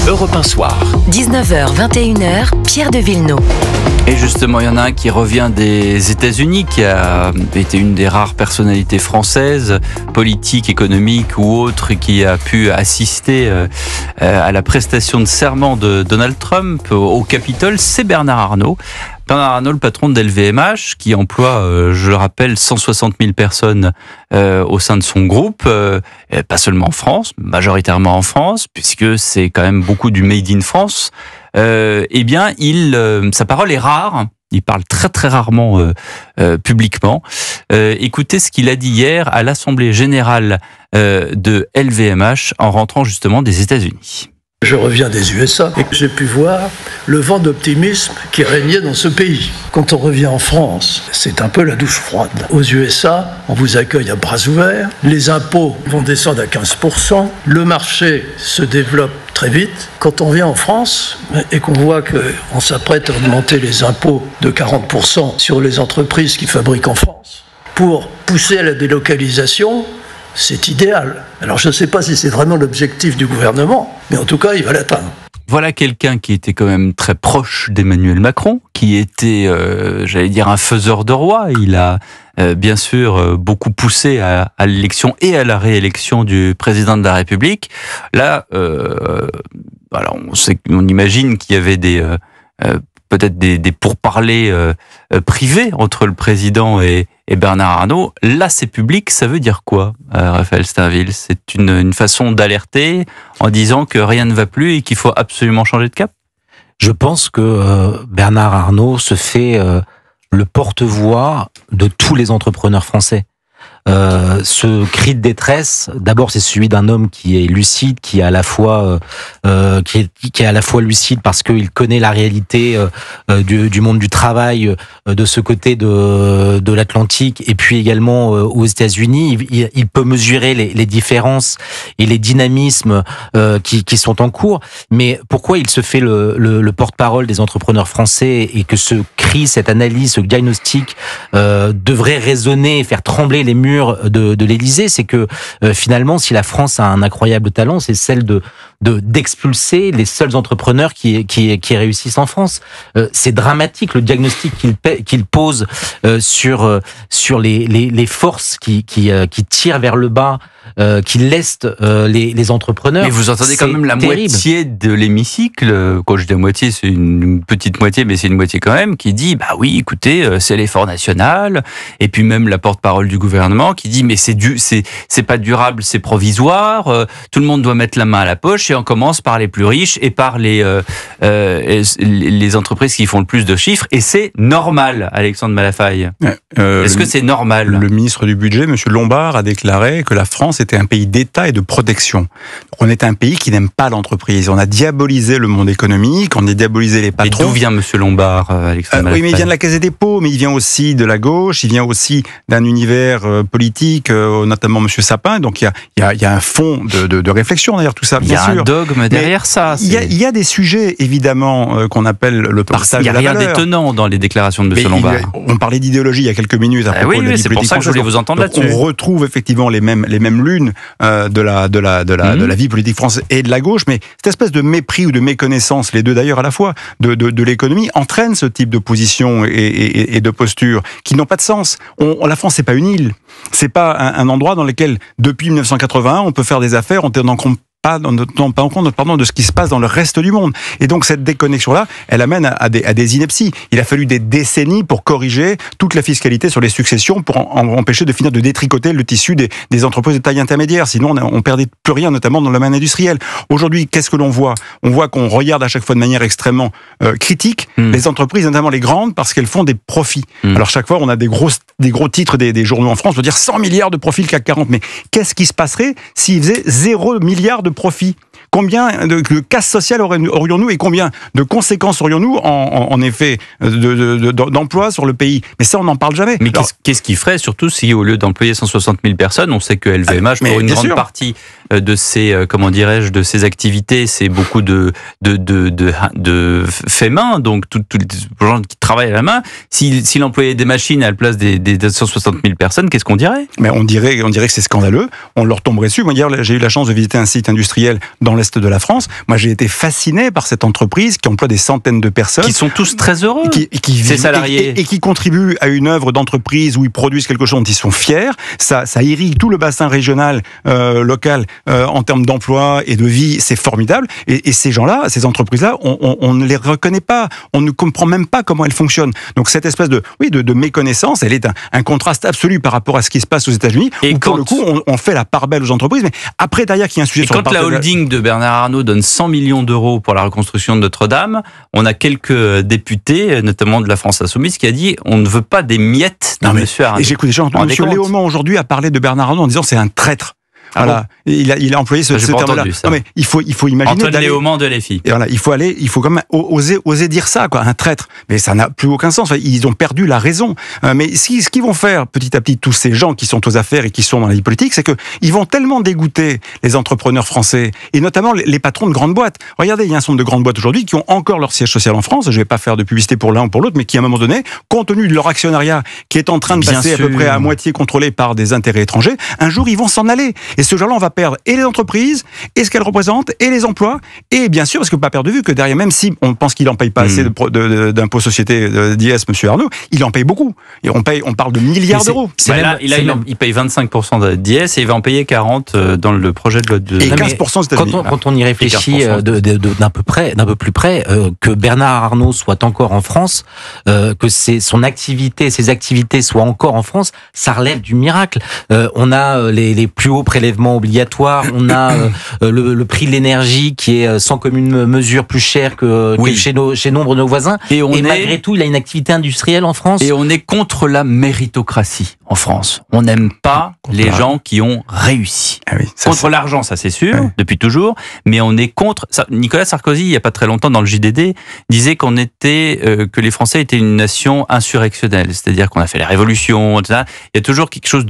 Europe 1 Soir. 19h, 21h, Pierre de Villeneuve. Et justement, il y en a un qui revient des États-Unis, qui a été une des rares personnalités françaises, politiques, économiques ou autres, qui a pu assister à la prestation de serment de Donald Trump au Capitole. C'est Bernard Arnault. Bernard Arnault, le patron de LVMH, qui emploie, je le rappelle, 160 000 personnes au sein de son groupe, pas seulement en France, majoritairement en France, puisque c'est quand même beaucoup du Made in France. Eh bien, sa parole est rare. Il parle très très rarement publiquement. Écoutez ce qu'il a dit hier à l'Assemblée générale de LVMH en rentrant justement des États-Unis. Je reviens des USA et j'ai pu voir le vent d'optimisme qui régnait dans ce pays. Quand on revient en France, c'est un peu la douche froide. Aux USA, on vous accueille à bras ouverts, les impôts vont descendre à 15%, le marché se développe très vite. Quand on vient en France et qu'on voit qu'on s'apprête à augmenter les impôts de 40% sur les entreprises qui fabriquent en France, pour pousser à la délocalisation, c'est idéal. Alors je ne sais pas si c'est vraiment l'objectif du gouvernement, mais en tout cas, il va l'atteindre. Voilà quelqu'un qui était quand même très proche d'Emmanuel Macron, qui était, j'allais dire, un faiseur de roi. Il a bien sûr beaucoup poussé à l'élection et à la réélection du président de la République. Là, alors on imagine qu'il y avait peut-être des pourparlers privés entre le président et Bernard Arnault. Là, c'est public, ça veut dire quoi, Raphaël Steinville? C'est une façon d'alerter en disant que rien ne va plus et qu'il faut absolument changer de cap? Je pense que Bernard Arnault se fait le porte-voix de tous les entrepreneurs français. Ce cri de détresse, d'abord, c'est celui d'un homme qui est lucide, qui est à la fois qui est à la fois lucide parce qu'il connaît la réalité du monde du travail de ce côté de l'Atlantique, et puis également aux États-Unis. Il peut mesurer les différences et les dynamismes qui sont en cours. Mais pourquoi il se fait le porte-parole des entrepreneurs français, et que ce cri, cette analyse, ce diagnostic devrait résonner et faire trembler les murs de l'Élysée? C'est que finalement, si la France a un incroyable talent, c'est celle d'expulser les seuls entrepreneurs qui réussissent en France. C'est dramatique le diagnostic qu'il pose sur les forces qui tirent vers le bas, qui lestent les entrepreneurs. Mais vous entendez quand même la terrible. Moitié de l'hémicycle, quand je dis à moitié, c'est une petite moitié, mais c'est une moitié quand même, qui dit, bah oui, écoutez, c'est l'effort national, et puis même la porte-parole du gouvernement qui dit, mais c'est pas durable, c'est provisoire, tout le monde doit mettre la main à la poche, et on commence par les plus riches et par les entreprises qui font le plus de chiffres, et c'est normal, Alexandre Malafaille. Est-ce que c'est normal? Le ministre du Budget, M. Lombard, a déclaré que la France était un pays d'État et de protection. Donc on est un pays qui n'aime pas l'entreprise. On a diabolisé le monde économique, on a diabolisé les patrons. Et d'où vient M. Lombard, Alexandre Malafaille? Oui, mais il vient de la Caisse des dépôts, mais il vient aussi de la gauche, il vient aussi d'un univers politique, notamment M. Sapin. Donc il y a un fond de réflexion derrière tout ça, bien sûr. Il y a un dogme derrière ça. Il y a des sujets, évidemment, qu'on appelle le partage de la valeur. Il n'y a rien d'étonnant dans les déclarations de M. Lombard. On parlait d'idéologie il y a quelques minutes à propos de la vie c'est politique pour ça que je voulais vous entendre là-dessus. On retrouve effectivement les mêmes lunes de la vie politique française et de la gauche, mais cette espèce de mépris ou de méconnaissance, les deux d'ailleurs à la fois, de l'économie, entraîne ce type de position et de posture qui n'ont pas de sens. La France, c'est pas une île. C'est pas un endroit dans lequel, depuis 1981, on peut faire des affaires en tenant compte pas en compte de ce qui se passe dans le reste du monde. Et donc cette déconnexion-là, elle amène à des inepties. Il a fallu des décennies pour corriger toute la fiscalité sur les successions, pour empêcher de finir de détricoter le tissu des entreprises de taille intermédiaire. Sinon, on perdait plus rien, notamment dans le domaine industriel. Aujourd'hui, qu'est-ce que l'on voit? On voit qu'on regarde à chaque fois de manière extrêmement critique les entreprises, notamment les grandes, parce qu'elles font des profits. Alors chaque fois, on a des gros titres des journaux en France, on veut dire 100 milliards de profits le CAC 40. Mais qu'est-ce qui se passerait s'ils faisaient 0 milliard de profit? Combien de casse sociale aurions-nous et combien de conséquences aurions-nous en effet d'emploi sur le pays? Mais ça, on n'en parle jamais. Mais qu'est-ce qui ferait, surtout si au lieu d'employer 160 000 personnes, on sait que LVMH, pour une grande partie, de ces, comment dirais-je, de ces activités, c'est beaucoup de faits main, donc tous les gens qui travaillent à la main. S'il employait des machines à la place des 160 000 personnes, qu'est-ce qu'on dirait? Mais on dirait que c'est scandaleux. On leur tomberait dessus. Moi, hier, j'ai eu la chance de visiter un site industriel dans l'est de la France. Moi, j'ai été fasciné par cette entreprise qui emploie des centaines de personnes. Qui sont tous très heureux. Ces salariés. Et qui contribuent à une œuvre d'entreprise où ils produisent quelque chose dont ils sont fiers. Ça irrigue tout le bassin régional, local, en termes d'emploi et de vie. C'est formidable. Et ces gens-là, ces entreprises-là, on ne les reconnaît pas. On ne comprend même pas comment elles fonctionnent. Donc, cette espèce de méconnaissance, elle est un contraste absolu par rapport à ce qui se passe aux États-Unis. Et où, pour le coup, on fait la part belle aux entreprises. Mais après, derrière, qu'il y a un sujet et sur le quand la holding de Bernard Arnault donne 100 millions d'euros pour la reconstruction de Notre-Dame, on a quelques députés, notamment de la France Insoumise, qui a dit on ne veut pas des miettes de M. Arnault. Et j'écoute des gens, M. Léaumont aujourd'hui a parlé de Bernard Arnault en disant c'est un traître. Voilà, il a employé ce terme-là. Non mais il faut imaginer Antoine Léaumont de LFI. Et voilà, il faut quand même oser dire ça, quoi, un traître. Mais ça n'a plus aucun sens. Ils ont perdu la raison. Mais ce qu'ils vont faire petit à petit, tous ces gens qui sont aux affaires et qui sont dans la vie politique, c'est que ils vont tellement dégoûter les entrepreneurs français et notamment les patrons de grandes boîtes. Regardez, il y a un certain nombre de grandes boîtes aujourd'hui qui ont encore leur siège social en France. Je vais pas faire de publicité pour l'un ou pour l'autre, mais qui à un moment donné, compte tenu de leur actionnariat qui est en train de passer à peu près à moitié contrôlé par des intérêts étrangers, un jour ils vont s'en aller. Et ce genre-là, on va perdre et les entreprises, et ce qu'elles représentent, et les emplois, et bien sûr, parce que pas perdre de vue que derrière, même si on pense qu'il n'en paye pas assez d'impôts société d'IS, M. Arnault, il en paye beaucoup. Et on parle de milliards d'euros. Il paye 25% d'IS et il va en payer 40% dans le projet de loi de... Et 15% aux États-Unis. Quand on y réfléchit d'un peu plus près, que Bernard Arnault soit encore en France, que ses activités soient encore en France, ça relève du miracle. On a les plus hauts prélèvements obligatoires, on a le prix de l'énergie qui est sans commune mesure plus cher que chez nombre de nos voisins. Et malgré tout, il a une activité industrielle en France. Et on est contre la méritocratie en France. On n'aime pas les gens qui ont réussi. Ah oui, contre l'argent, ça c'est sûr, depuis toujours, mais on est contre... Nicolas Sarkozy, il n'y a pas très longtemps, dans le JDD, disait que les Français étaient une nation insurrectionnelle, c'est-à-dire qu'on a fait la révolution, etc. Il y a toujours quelque chose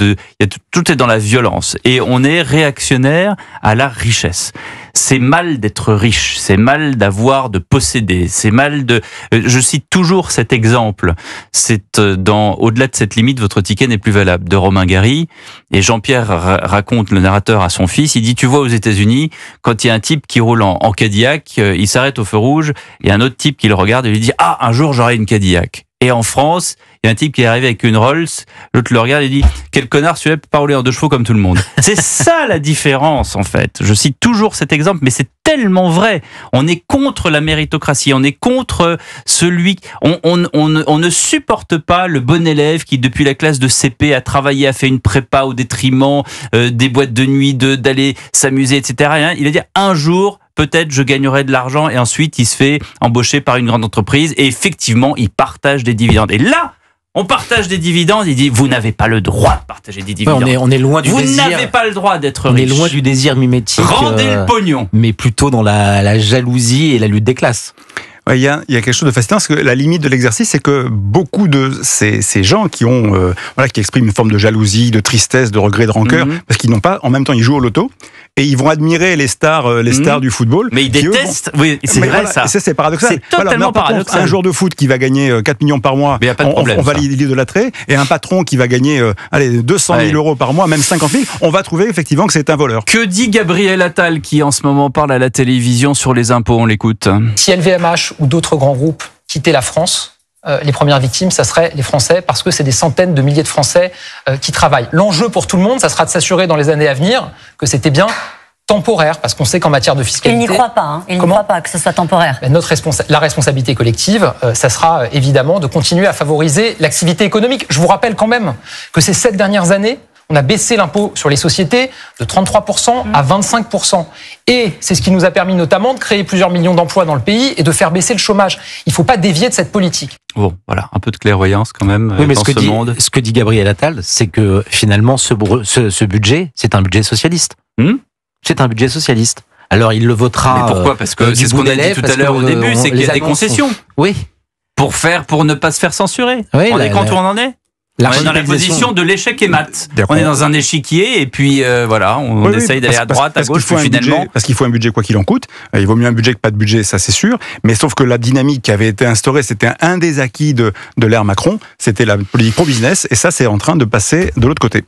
tout est dans la violence. Et on est réactionnaire à la richesse. C'est mal d'être riche, c'est mal de posséder, c'est mal de... Je cite toujours cet exemple, c'est au-delà de cette limite, votre ticket n'est plus valable, de Romain Gary, et Jean-Pierre raconte, le narrateur, à son fils, il dit, tu vois aux États-Unis, quand il y a un type qui roule en Cadillac, il s'arrête au feu rouge, et un autre type qui le regarde et lui dit, ah, un jour j'aurai une Cadillac. Et en France, il y a un type qui est arrivé avec une Rolls, l'autre le regarde et dit « Quel connard, celui-là peut pas rouler en 2 chevaux comme tout le monde ». C'est ça la différence, en fait. Je cite toujours cet exemple, mais c'est tellement vrai. On est contre la méritocratie, on est contre celui... On ne supporte pas le bon élève qui, depuis la classe de CP, a travaillé, a fait une prépa au détriment des boîtes de nuit, d'aller s'amuser, etc. Il a dit « Un jour... peut-être je gagnerai de l'argent » et ensuite il se fait embaucher par une grande entreprise et effectivement il partage des dividendes. Et là, on partage des dividendes, il dit vous n'avez pas le droit de partager des dividendes. On est loin du désir. Vous n'avez pas le droit d'être riche. On est loin du désir mimétique. Rendez le pognon. Mais plutôt dans la jalousie et la lutte des classes. Il y a quelque chose de fascinant, parce que la limite de l'exercice, c'est que beaucoup de ces gens qui ont, qui expriment une forme de jalousie, de tristesse, de regret, de rancœur, parce qu'ils n'ont pas, en même temps, ils jouent au loto, et ils vont admirer les stars du football. Mais ils détestent, oui, c'est vrai ça. C'est paradoxal. C'est totalement paradoxal. Un joueur de foot qui va gagner 4 millions par mois, on va l'idolâtrer, et un patron qui va gagner 200 000 euros par mois, même 50 000, on va trouver effectivement que c'est un voleur. Que dit Gabriel Attal, qui en ce moment parle à la télévision sur les impôts? On l'écoute. Si LVMH ou d'autres grands groupes quittaient la France, les premières victimes, ça serait les Français, parce que c'est des centaines de milliers de Français qui travaillent. L'enjeu pour tout le monde, ça sera de s'assurer dans les années à venir que c'était bien temporaire, parce qu'on sait qu'en matière de fiscalité... Il n'y croit pas, il n'y croit pas que ce soit temporaire. La responsabilité collective, ça sera évidemment de continuer à favoriser l'activité économique. Je vous rappelle quand même que ces 7 dernières années, on a baissé l'impôt sur les sociétés de 33% à 25%. Et c'est ce qui nous a permis notamment de créer plusieurs millions d'emplois dans le pays et de faire baisser le chômage. Il ne faut pas dévier de cette politique. Bon, voilà, un peu de clairvoyance quand même mais dans ce monde. Ce que dit Gabriel Attal, c'est que finalement, ce budget, c'est un budget socialiste. C'est un budget socialiste. Alors, il le votera... Mais pourquoi? Parce que c'est ce qu'on a dit tout à l'heure au début, c'est qu'il y a des concessions. Oui. Pour ne pas se faire censurer. Oui, On est compte où on en est? On est dans la position de l'échec et mat. On est dans un échiquier et puis voilà, on essaye d'aller à droite, à gauche, puis finalement... Parce qu'il faut un budget quoi qu'il en coûte. Il vaut mieux un budget que pas de budget, ça c'est sûr. Mais sauf que la dynamique qui avait été instaurée, c'était un des acquis de l'ère Macron, c'était la politique pro-business, et ça c'est en train de passer de l'autre côté.